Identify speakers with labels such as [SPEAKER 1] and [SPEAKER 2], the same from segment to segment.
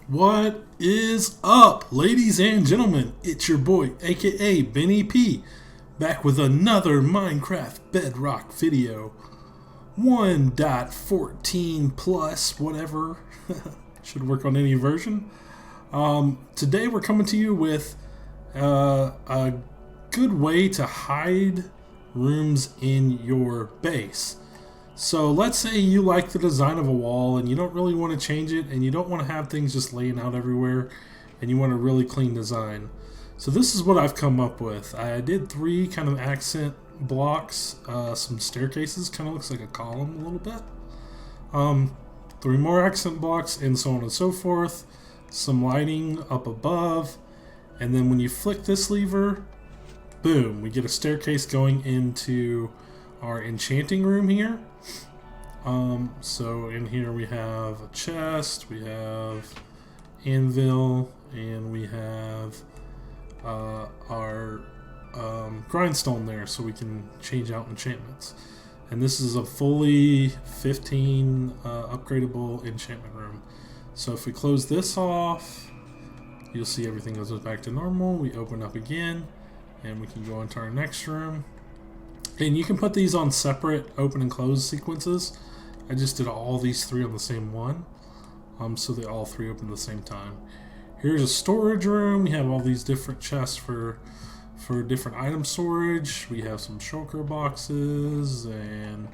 [SPEAKER 1] What is up, ladies and gentlemen? It's your boy, aka Benny P, back with another Minecraft Bedrock video. 1.14 plus, whatever. Should work on any version. Today we're coming to you with a good way to hide rooms in your base. So let's say you like the design of a wall and you don't really want to change it and you don't want to have things just laying out everywhere and you want a really clean design. So this is what I've come up with. I did 3 kind of accent blocks, some staircases, kind of looks like a column a little bit. 3 more accent blocks and so on and so forth. Some lighting up above, and then when you flick this lever, boom, we get a staircase going into our enchanting room here. So in here we have a chest, we have anvil, and we have our grindstone there, so we can change out enchantments. And this is a fully 15 upgradable enchantment room. So if we close this off, you'll see everything goes back to normal. We open up again, and we can go into our next room. And you can put these on separate open and close sequences. I just did all these 3 on the same one, so they all 3 open at the same time. Here's a storage room. We have all these different chests for different item storage. We have some shulker boxes and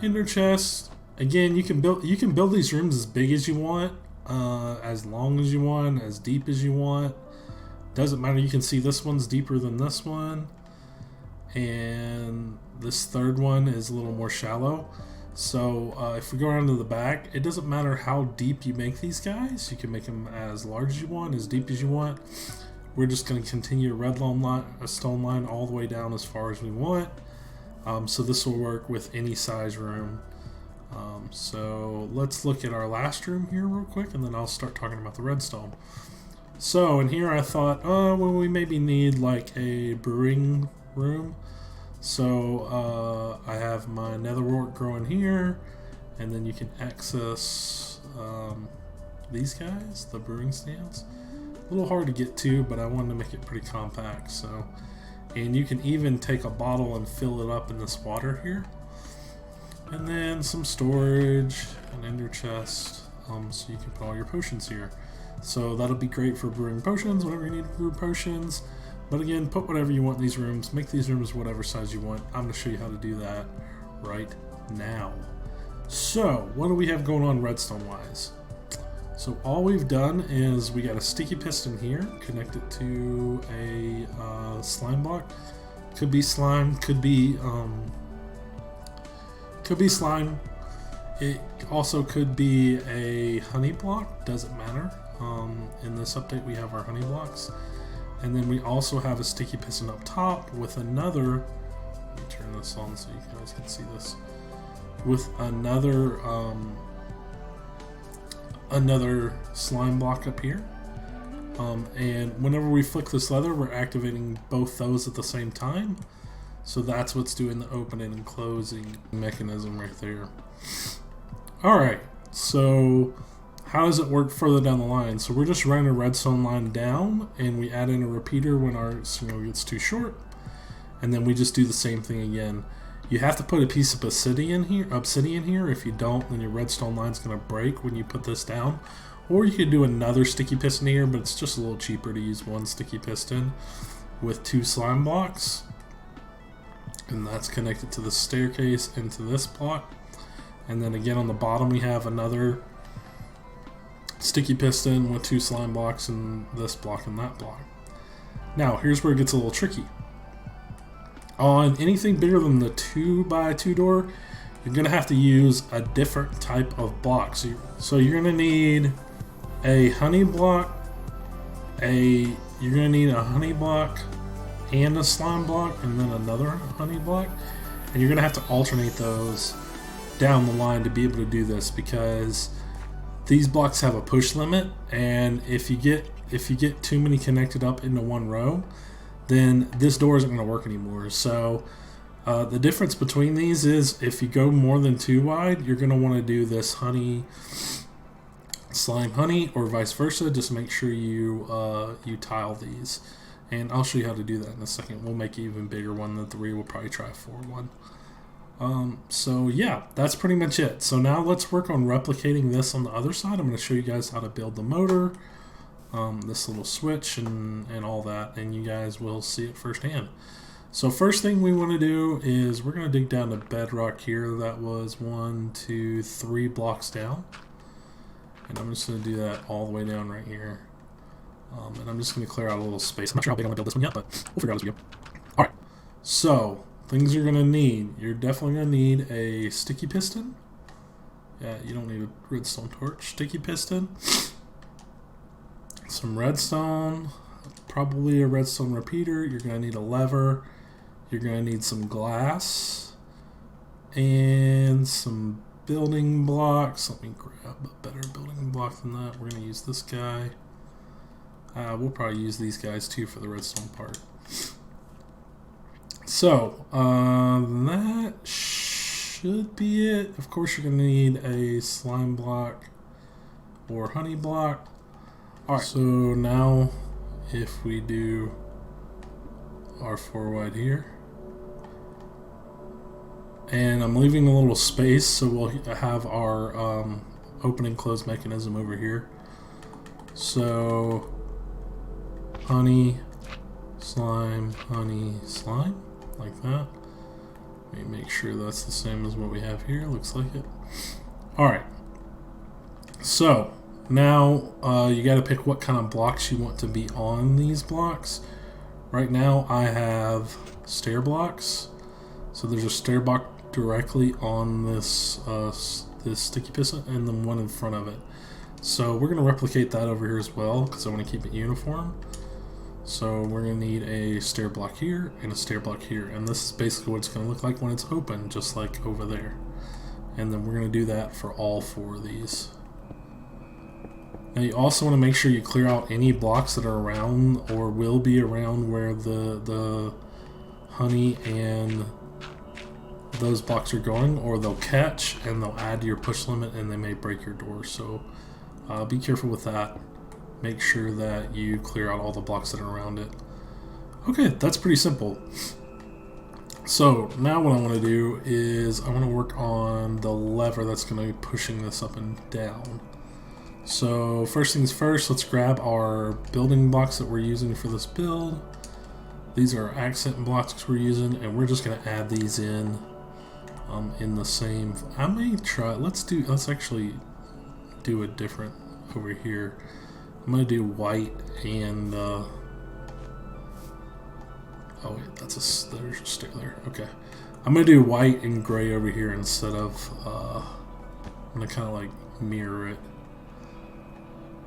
[SPEAKER 1] ender chests. Again, you can build these rooms as big as you want, as long as you want, as deep as you want. Doesn't matter. You can see this one's deeper than this one, and this third one is a little more shallow. So if we go around to the back, it doesn't matter how deep you make these guys. You can make them as large as you want, as deep as you want. We're just going to continue a stone line all the way down as far as we want. So this will work with any size room. So let's look at our last room here real quick, and then I'll start talking about the redstone. So in here I thought, well, we maybe need like a brewing room. So I have my nether wart growing here, and then you can access these guys, the brewing stands. A little hard to get to, but I wanted to make it pretty compact. So, and you can even take a bottle and fill it up in this water here. And then some storage, an ender chest, so you can put all your potions here. So that'll be great for brewing potions whenever you need to brew potions. But again, put whatever you want in these rooms. Make these rooms whatever size you want. I'm going to show you how to do that right now. So what do we have going on redstone wise? So all we've done is we got a sticky piston here, connected to a slime block. Could be slime, could be slime. It also could be a honey block, doesn't matter. In this update we have our honey blocks. And then we also have a sticky piston up top with another, let me turn this on so you guys can see this, with another slime block up here. And whenever we flick this lever, we're activating both those at the same time. So that's what's doing the opening and closing mechanism right there. Alright, so how does it work further down the line? So we're just running a redstone line down, and we add in a repeater when our signal gets too short, and then we just do the same thing again. You have to put a piece of obsidian here. If you don't, then your redstone line's going to break when you put this down. Or you could do another sticky piston here, but it's just a little cheaper to use one sticky piston with 2 slime blocks. And that's connected to the staircase into this block. And then again on the bottom we have another sticky piston with 2 slime blocks in this block and that block. Now here's where it gets a little tricky. On anything bigger than the 2x2 door, you're going to have to use a different type of block. So you're going to need a honey block, you're going to need a honey block and a slime block, and then another honey block. And you're going to have to alternate those down the line to be able to do this, because these blocks have a push limit, and if you get too many connected up into one row, then this door isn't going to work anymore. So the difference between these is if you go more than 2 wide, you're going to want to do this honey slime honey, or vice versa. Just make sure you you tile these, and I'll show you how to do that in a second. We'll make an even bigger one than 3. We'll probably try 4 one. So yeah, that's pretty much it. So now let's work on replicating this on the other side. I'm going to show you guys how to build the motor, this little switch, and all that, and you guys will see it firsthand. So first thing we want to do is we're going to dig down to bedrock here. That was 1, 2, 3 blocks down, and I'm just going to do that all the way down right here. And I'm just going to clear out a little space. I'm not sure how big I'm going to build this one yet, but we'll figure out as we go. All right, so things you're going to need. You're definitely going to need a sticky piston. Yeah, you don't need a redstone torch. Sticky piston. Some redstone. Probably a redstone repeater. You're going to need a lever. You're going to need some glass. And some building blocks. Let me grab a better building block than that. We're going to use this guy. We'll probably use these guys too for the redstone part. So, that should be it. Of course, you're going to need a slime block or honey block. Alright, so now if we do our 4 wide here, and I'm leaving a little space so we'll have our open and close mechanism over here. So, honey, slime, like that. Let me make sure that's the same as what we have here. Looks like it. Alright. So, now you got to pick what kind of blocks you want to be on these blocks. Right now I have stair blocks. So there's a stair block directly on this, this sticky piston, and then one in front of it. So we're going to replicate that over here as well, because I want to keep it uniform. So we're going to need a stair block here and a stair block here, and this is basically what it's going to look like when it's open, just like over there. And then we're going to do that for all 4 of these. Now you also want to make sure you clear out any blocks that are around or will be around where the honey and those blocks are going, or they'll catch and they'll add to your push limit and they may break your door. So be careful with that. Make sure that you clear out all the blocks that are around it. Okay, that's pretty simple. So now what I want to do is I want to work on the lever that's going to be pushing this up and down. So first things first, let's grab our building blocks that we're using for this build. These are accent blocks we're using, and we're just going to add these in the same. I may try. Let's actually do it different over here. I'm going to do white and oh wait, there's a stair there. Okay, I'm going to do white and gray over here instead of I'm going to kind of like mirror it.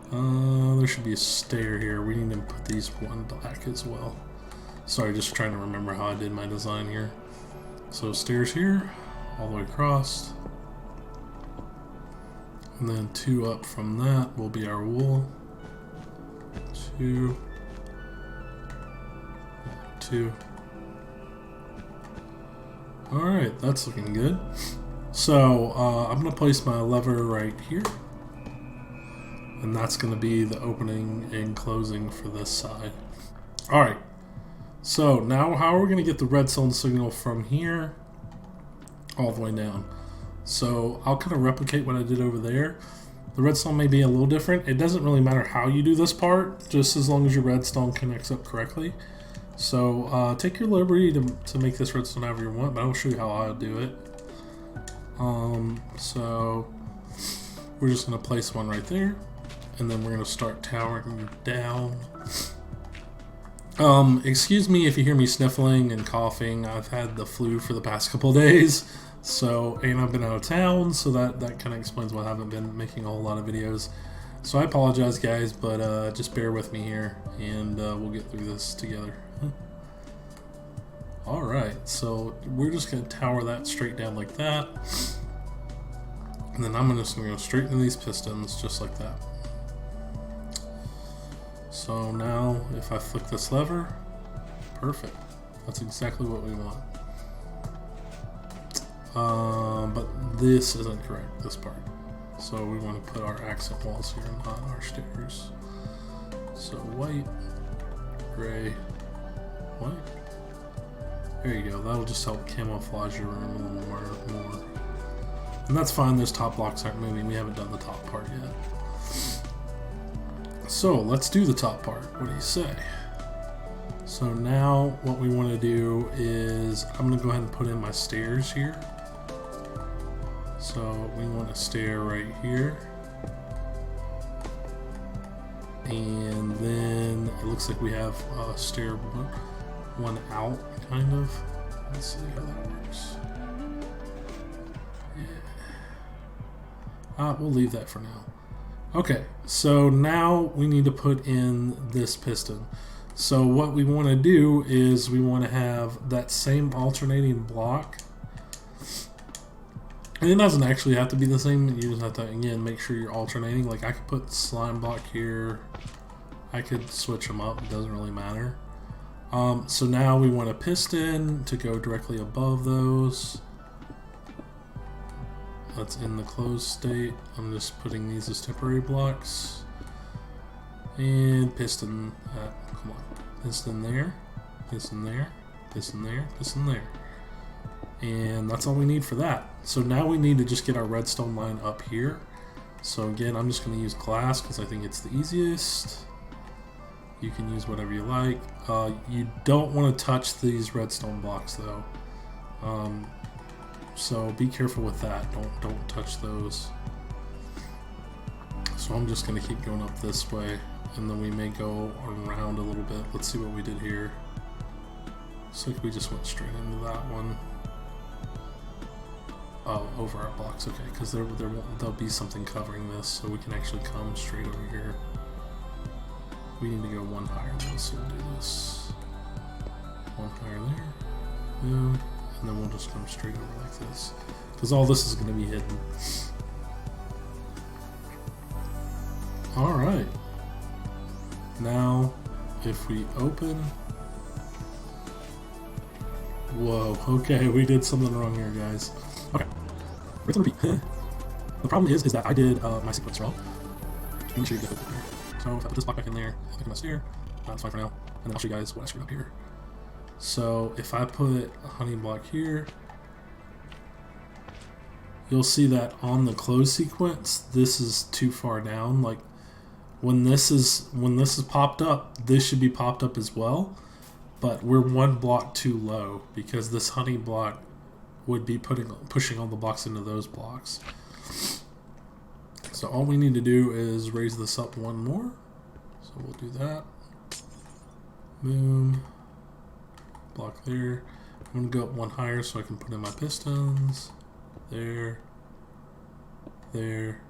[SPEAKER 1] There should be a stair here. We need to put these one black as well. Sorry, just trying to remember how I did my design here. So stairs here, all the way across. And then 2 up from that will be our wool. 2. 2. Alright, that's looking good. So, I'm going to place my lever right here. And that's going to be the opening and closing for this side. Alright, so now how are we going to get the redstone signal from here all the way down? So I'll kind of replicate what I did over there. The redstone may be a little different. It doesn't really matter how you do this part, just as long as your redstone connects up correctly. So take your liberty to make this redstone however you want, but I'll show you how I'll do it. So we're just going to place one right there. And then we're going to start towering down. Excuse me if you hear me sniffling and coughing. I've had the flu for the past couple of days. So, and I've been out of town, so that kind of explains why I haven't been making a whole lot of videos. So I apologize, guys, but just bear with me here, and we'll get through this together. Alright, so we're just going to tower that straight down like that. And then I'm just going to go straight into these pistons, just like that. So now, if I flick this lever, perfect. That's exactly what we want. But this isn't correct, this part. So we want to put our accent walls here and not our stairs. So white, gray, white. There you go. That'll just help camouflage your room a little more. And that's fine. Those top blocks aren't moving. We haven't done the top part yet. So let's do the top part. What do you say? So now what we want to do is I'm going to go ahead and put in my stairs here. So we want a stair right here. And then it looks like we have a stair one out, kind of. Let's see how that works. Yeah. We'll leave that for now. Okay, so now we need to put in this piston. So what we want to do is we want to have that same alternating block. And it doesn't actually have to be the same. You just have to, again, make sure you're alternating. Like I could put slime block here. I could switch them up. It doesn't really matter. So now we want a piston to go directly above those. That's in the closed state. I'm just putting these as temporary blocks. And piston, come on. Piston there, piston there, piston there, piston there. And that's all we need for that. So now we need to just get our redstone line up here. So again, I'm just going to use glass because I think it's the easiest. You can use whatever you like. You don't want to touch these redstone blocks though. So be careful with that. Don't touch those. So I'm just going to keep going up this way, and then we may go around a little bit. Let's see what we did here. Looks like we just went straight into that one. Oh, over our blocks, okay, because there'll be something covering this, so we can actually come straight over here. We need to go one higher though, so we'll do this. One higher there, boom, and then we'll just come straight over like this, because all this is going to be hidden. Alright, now if we open, whoa, okay, we did something wrong here, guys. Okay, rinse and repeat. The problem is that I did my sequence wrong. Make sure you get it there. So if I put this block back in there, I can steer. That's fine for now. And then I'll show you guys what I screwed up here. So if I put a honey block here, you'll see that on the close sequence, this is too far down. Like when this is popped up, this should be popped up as well. But we're one block too low because this honey block would be pushing all the blocks into those blocks. So all we need to do is raise this up one more. So we'll do that. Boom. Block there. I'm going to go up one higher so I can put in my pistons. There. There.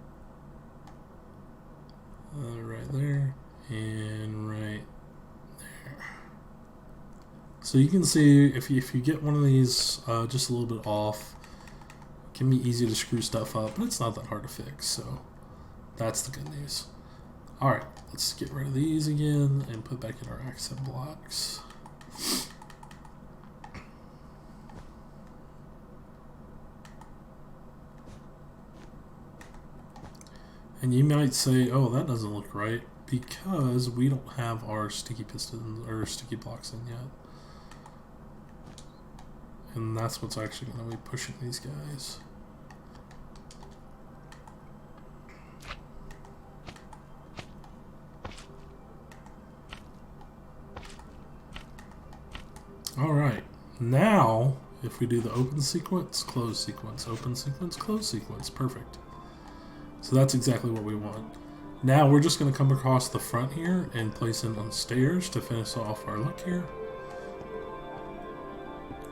[SPEAKER 1] Right there. And right there. So you can see if you get one of these just a little bit off, it can be easy to screw stuff up, but it's not that hard to fix, so that's the good news. Alright, let's get rid of these again and put back in our accent blocks. And you might say, oh, that doesn't look right, because we don't have our sticky pistons or sticky blocks in yet. And that's what's actually going to be pushing these guys. Alright, now if we do the open sequence, close sequence, open sequence, close sequence, perfect. So that's exactly what we want. Now we're just going to come across the front here and place in on stairs to finish off our look here.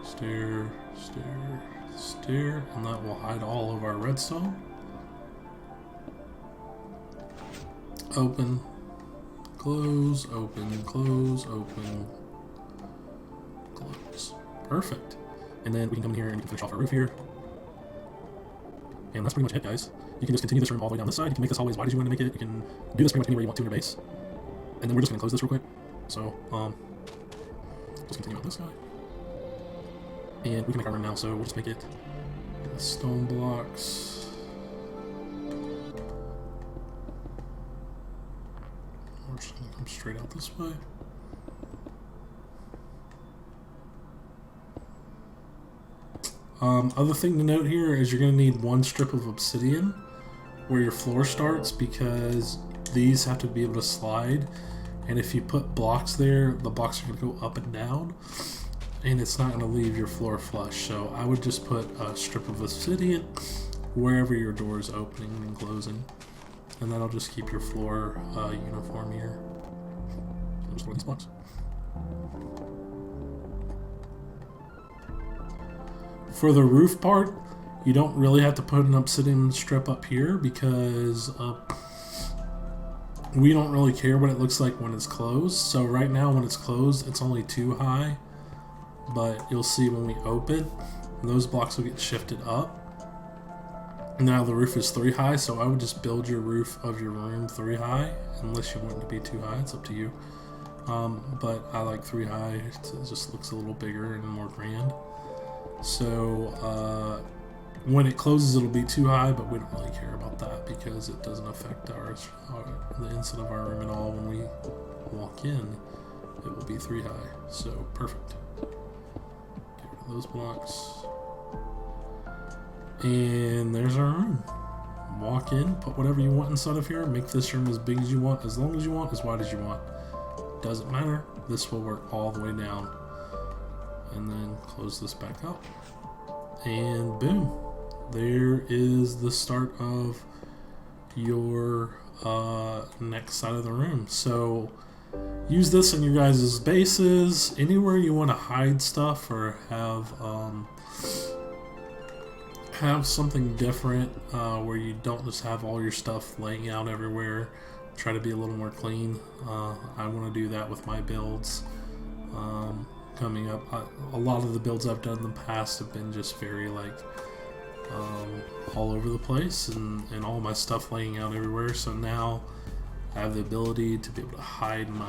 [SPEAKER 1] Stair, stair, stair, and that will hide all of our redstone. Open, close, open, close, open, close. Perfect. And then we can come in here and we can finish off our roof here. And that's pretty much it, guys. You can just continue this room all the way down this side. You can make this hallway as wide as you want to make it. You can do this pretty much anywhere you want to in your base. And then we're just going to close this real quick. So, just continue on this side. And we can make our room now, so we'll just make it stone blocks. we're just going to come straight out this way. Other thing to note here is you're going to need one strip of obsidian where your floor starts, because these have to be able to slide, and if you put blocks there, the blocks are going to go up and down, and it's not going to leave your floor flush. So I would just put a strip of obsidian wherever your door is opening and closing, and that'll just keep your floor uniform here. Just one of these blocks. For the roof part, you don't really have to put an obsidian strip up here, because we don't really care what it looks like when it's closed. So right now when it's closed, it's only 2 high, but you'll see when we open, those blocks will get shifted up. Now the roof is 3 high, so I would just build your roof of your room 3 high, unless you want it to be 2 high, it's up to you. But I like 3 high, it just looks a little bigger and more grand. So when it closes, it'll be 2 high, but we don't really care about that because it doesn't affect the inside of our room at all. When we walk in, it will be 3 high. So perfect. Get rid of those blocks. And there's our room. Walk in, put whatever you want inside of here, make this room as big as you want, as long as you want, as wide as you want. Doesn't matter. This will work all the way down. And then close this back up, and boom, there is the start of your next side of the room. So use this in your guys' bases, anywhere you want to hide stuff or have something different, where you don't just have all your stuff laying out everywhere. Try to be a little more clean. I want to do that with my builds. Coming up, a lot of the builds I've done in the past have been just very all over the place, and all my stuff laying out everywhere. So now I have the ability to be able to hide my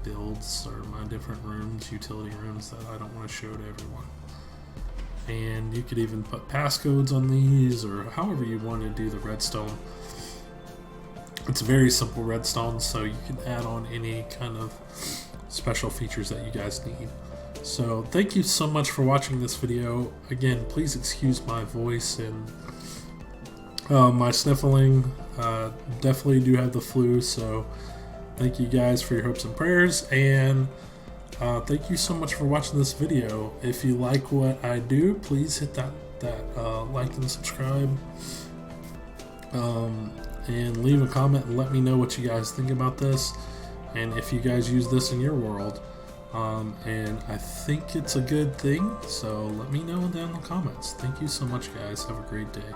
[SPEAKER 1] builds or my different rooms, utility rooms that I don't want to show to everyone. And you could even put passcodes on these, or however you want to do the redstone. It's very simple redstone, so you can add on any kind of special features that you guys need. So thank you so much for watching this video. Again, please excuse my voice and my sniffling. Definitely do have the flu, so thank you guys for your hopes and prayers, and thank you so much for watching this video. If you like what I do, please hit that like and subscribe, and leave a comment and let me know what you guys think about this, and if you guys use this in your world. And I think it's a good thing, so let me know down in the comments. Thank you so much, guys. Have a great day.